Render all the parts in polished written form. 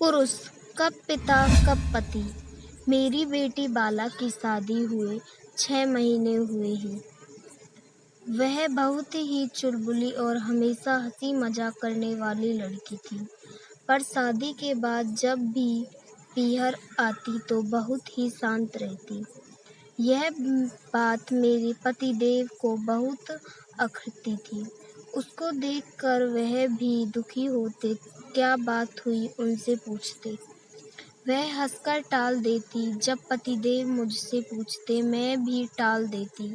पुरुष कब पिता कब पति। मेरी बेटी बाला की शादी हुए 6 महीने हुए हैं। वह बहुत ही चुलबुली और हमेशा हंसी मजाक करने वाली लड़की थी, पर शादी के बाद जब भी पीहर आती तो बहुत ही शांत रहती। यह बात मेरे पतिदेव को बहुत अखरती थी। उसको देखकर वह भी दुखी होते। क्या बात हुई उनसे पूछते। वह हंसकर टाल देती। जब पतिदेव मुझसे पूछते मैं भी टाल देती।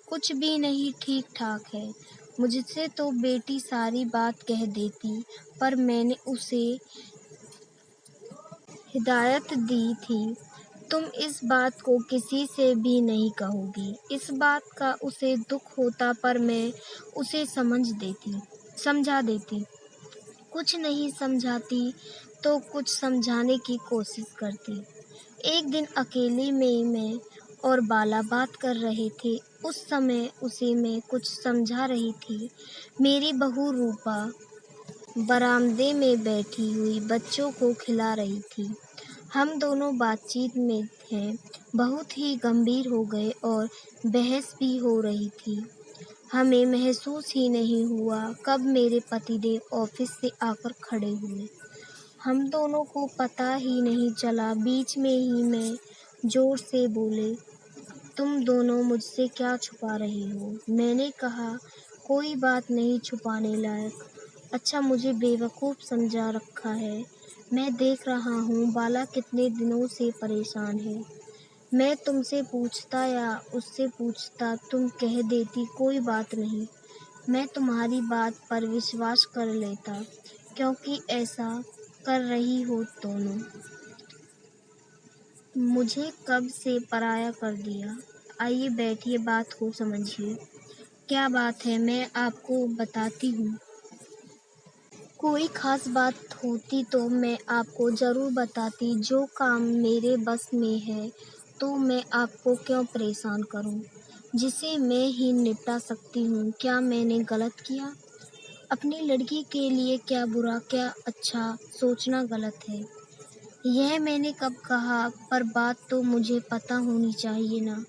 कुछ भी नहीं, ठीक ठाक है। मुझसे तो बेटी सारी बात कह देती, पर मैंने उसे हिदायत दी थी, तुम इस बात को किसी से भी नहीं कहोगी। इस बात का उसे दुख होता, पर मैं उसे समझा देती। कुछ नहीं समझाती तो कुछ समझाने की कोशिश करती। एक दिन अकेले में मैं और बाला बात कर रहे थे। उस समय उसे मैं कुछ समझा रही थी। मेरी बहू रूपा बरामदे में बैठी हुई बच्चों को खिला रही थी। हम दोनों बातचीत में थे, बहुत ही गंभीर हो गए और बहस भी हो रही थी। हमें महसूस ही नहीं हुआ कब मेरे पतिदेव ऑफिस से आकर खड़े हुए। हम दोनों को पता ही नहीं चला। बीच में ही मैं जोर से बोले, तुम दोनों मुझसे क्या छुपा रहे हो। मैंने कहा, कोई बात नहीं छुपाने लायक। अच्छा, मुझे बेवकूफ़ समझा रखा है। मैं देख रहा हूँ बाला कितने दिनों से परेशान है। मैं तुमसे पूछता या उससे पूछता, तुम कह देती कोई बात नहीं। मैं तुम्हारी बात पर विश्वास कर लेता, क्योंकि ऐसा कर रही हो दोनों। मुझे कब से पराया कर दिया। आइए बैठिए, बात को समझिए। क्या बात है, मैं आपको बताती हूँ। कोई खास बात होती तो मैं आपको ज़रूर बताती। जो काम मेरे बस में है तो मैं आपको क्यों परेशान करूँ, जिसे मैं ही निपटा सकती हूँ। क्या मैंने गलत किया? अपनी लड़की के लिए क्या बुरा क्या अच्छा सोचना गलत है, यह मैंने कब कहा। पर बात तो मुझे पता होनी चाहिए ना।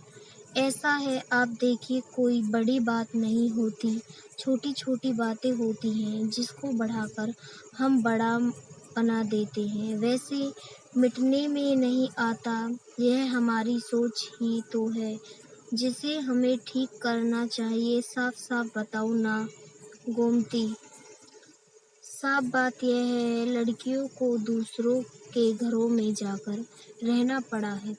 ऐसा है, आप देखिए, कोई बड़ी बात नहीं होती, छोटी छोटी बातें होती हैं जिसको बढ़ाकर हम बड़ा बना देते हैं। वैसे मिटने में नहीं आता, यह हमारी सोच ही तो है जिसे हमें ठीक करना चाहिए। साफ साफ बताओ ना गोमती। साफ बात यह है, लड़कियों को दूसरों के घरों में जाकर रहना पड़ा है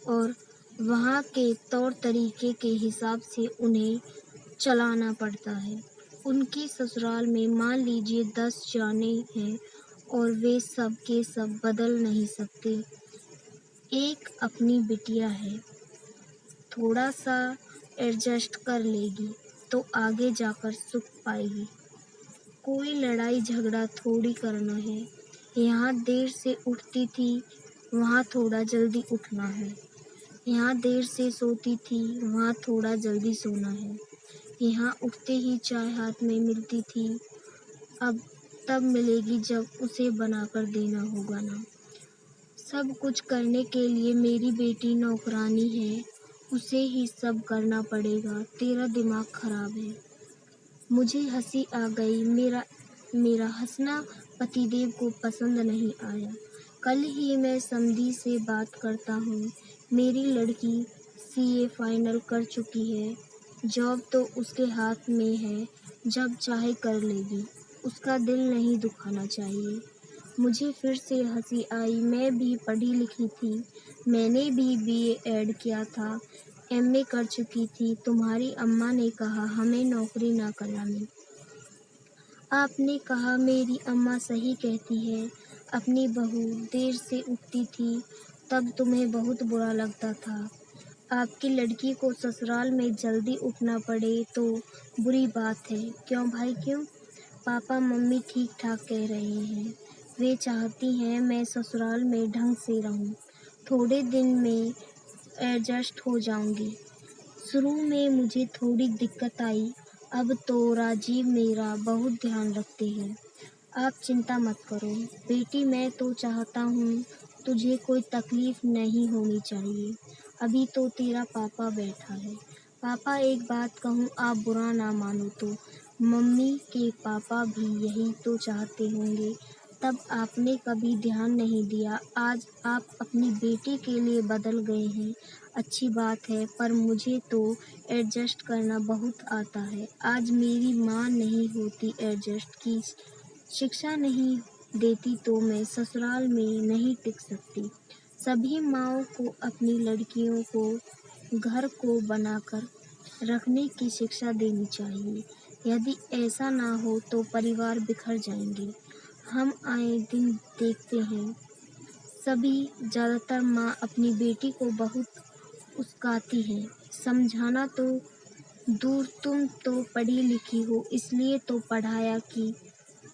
और वहाँ के तौर तरीके के हिसाब से उन्हें चलाना पड़ता है। उनकी ससुराल में मान लीजिए 10 जाने हैं और वे सब के सब बदल नहीं सकते। एक अपनी बिटिया है, थोड़ा सा एडजस्ट कर लेगी तो आगे जाकर सुख पाएगी। कोई लड़ाई झगड़ा थोड़ी करना है। यहाँ देर से उठती थी, वहाँ थोड़ा जल्दी उठना है। यहाँ देर से सोती थी, वहाँ थोड़ा जल्दी सोना है। यहाँ उठते ही चाय हाथ में मिलती थी, अब तब मिलेगी जब उसे बनाकर देना होगा ना। सब कुछ करने के लिए मेरी बेटी नौकरानी है, उसे ही सब करना पड़ेगा। तेरा दिमाग खराब है। मुझे हंसी आ गई। मेरा हंसना पतिदेव को पसंद नहीं आया। कल ही मैं समधी से बात करता हूँ। मेरी लड़की सीए फाइनल कर चुकी है। जॉब तो उसके हाथ में है, जब चाहे कर लेगी। उसका दिल नहीं दुखाना चाहिए। मुझे फिर से हंसी आई। मैं भी पढ़ी लिखी थी, मैंने भी बीए ऐड किया था, एमए कर चुकी थी। तुम्हारी अम्मा ने कहा हमें नौकरी ना करानी। आपने कहा, मेरी अम्मा सही कहती है। अपनी बहू देर से उठती थी तब तुम्हें बहुत बुरा लगता था। आपकी लड़की को ससुराल में जल्दी उठना पड़े तो बुरी बात है। क्यों भाई क्यों? पापा मम्मी ठीक ठाक कह रहे हैं। वे चाहती हैं मैं ससुराल में ढंग से रहूं। थोड़े दिन में एडजस्ट हो जाऊंगी। शुरू में मुझे थोड़ी दिक्कत आई, अब तो राजीव मेरा बहुत ध्यान रखते हैं। आप चिंता मत करो बेटी, मैं तो चाहता हूँ तुझे कोई तकलीफ नहीं होनी चाहिए। अभी तो तेरा पापा बैठा है। पापा एक बात कहूँ, आप बुरा ना मानो तो मम्मी के पापा भी यही तो चाहते होंगे, तब आपने कभी ध्यान नहीं दिया। आज आप अपनी बेटी के लिए बदल गए हैं, अच्छी बात है, पर मुझे तो एडजस्ट करना बहुत आता है। आज मेरी माँ नहीं होती एडजस्ट की शिक्षा नहीं देती तो मैं ससुराल में नहीं टिक सकती। सभी माँओं को अपनी लड़कियों को घर को बनाकर रखने की शिक्षा देनी चाहिए। यदि ऐसा ना हो तो परिवार बिखर जाएंगे। हम आए दिन देखते हैं सभी ज़्यादातर माँ अपनी बेटी को बहुत उस्काती हैं। समझाना तो दूर, तुम तो पढ़ी लिखी हो इसलिए तो पढ़ाया कि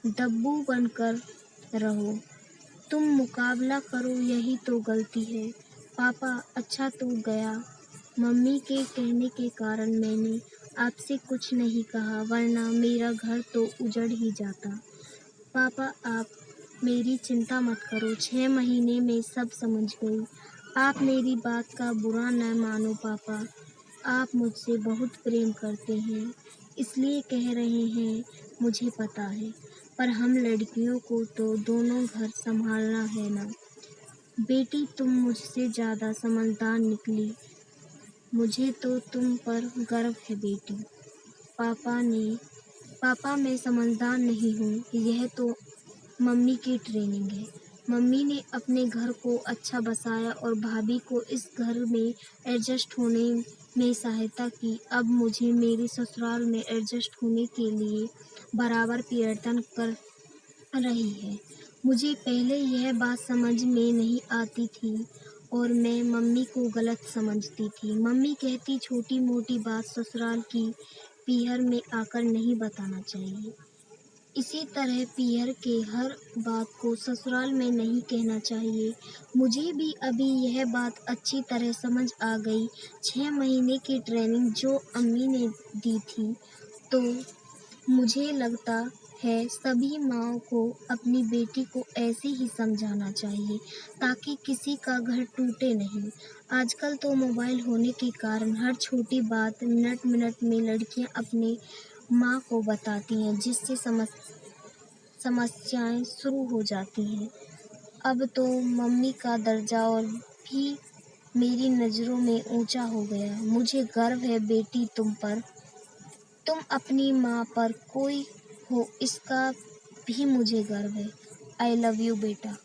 दब्बू बनकर रहो। तुम मुकाबला करो, यही तो गलती है। पापा अच्छा तो गया, मम्मी के कहने के कारण मैंने आपसे कुछ नहीं कहा, वरना मेरा घर तो उजड़ ही जाता। पापा आप मेरी चिंता मत करो, 6 महीने में सब समझ गई। आप मेरी बात का बुरा न मानो पापा, आप मुझसे बहुत प्रेम करते हैं इसलिए कह रहे हैं, मुझे पता है, पर हम लड़कियों को तो दोनों घर संभालना है ना। बेटी तुम मुझसे ज़्यादा समझदार निकली, मुझे तो तुम पर गर्व है बेटी। पापा मैं समझदार नहीं हूँ, यह तो मम्मी की ट्रेनिंग है। मम्मी ने अपने घर को अच्छा बसाया और भाभी को इस घर में एडजस्ट होने में सहायता की। अब मुझे मेरे ससुराल में एडजस्ट होने के लिए बराबर प्रयत्न कर रही है। मुझे पहले यह बात समझ में नहीं आती थी और मैं मम्मी को गलत समझती थी। मम्मी कहती छोटी मोटी बात ससुराल की पीहर में आकर नहीं बताना चाहिए। इसी तरह पीहर के हर बात को ससुराल में नहीं कहना चाहिए। मुझे भी अभी यह बात अच्छी तरह समझ आ गई। 6 महीने की ट्रेनिंग जो अम्मी ने दी थी, तो मुझे लगता है सभी माँओं को अपनी बेटी को ऐसे ही समझाना चाहिए ताकि किसी का घर टूटे नहीं। आजकल तो मोबाइल होने के कारण हर छोटी बात मिनट मिनट में लड़कियां अपने माँ को बताती हैं, जिससे समस्याएं शुरू हो जाती हैं। अब तो मम्मी का दर्जा और भी मेरी नज़रों में ऊंचा हो गया। मुझे गर्व है बेटी तुम पर। तुम अपनी माँ पर कोई हो इसका भी मुझे गर्व है। आई लव यू बेटा।